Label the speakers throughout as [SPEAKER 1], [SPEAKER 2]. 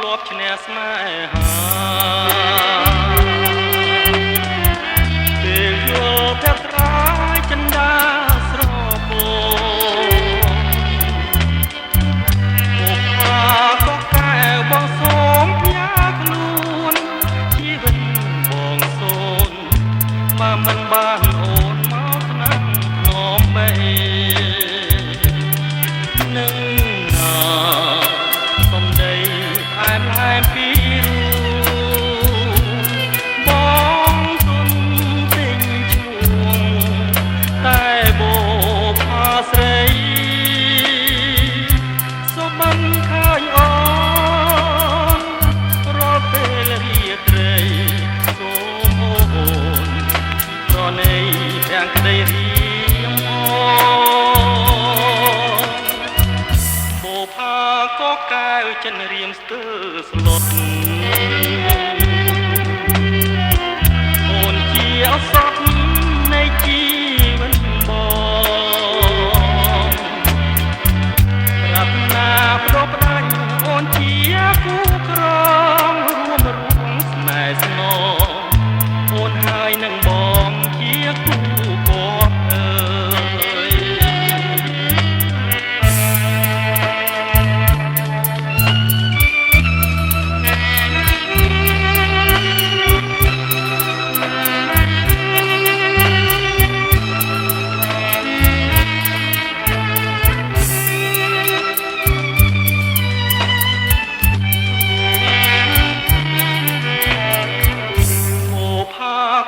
[SPEAKER 1] ជាប់ឈ្នះស្នេហាពេលយកតែត្រាយចិន្តាស្រពោអូខាក៏កែបងសូមផ្ញើខ្លួនជីវិតបងសូនមកមិនបានអូនមកស្នាំងំបែនឹងណាសំដីអែមអែមពីបងទុនទិញឈ្មោះតែបោផាស្រីសុបិនឃើញអូនរាល់ពេលរាត្រីសូមអូនប្រណីទាំងក្តីរៀងបោផាក៏កែវចិនរៀមស្ទើស្លុតអូនជាអសត់នៃជីវិតបងប្រាថ្នាប្រដប្រាញ់អូនជាគូក្រងរួមរួមស្នេហ៍ស្នងអូនហើយនឹងបងជាគូពកអើយ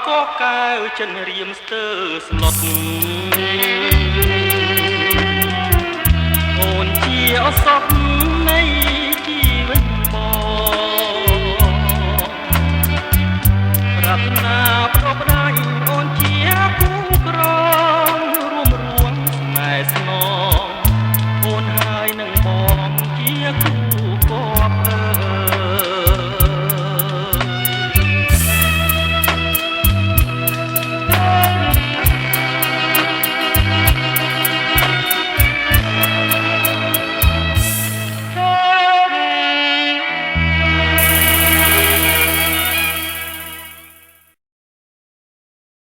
[SPEAKER 1] ក៏កែវចិនរៀមស្ទើស្លុត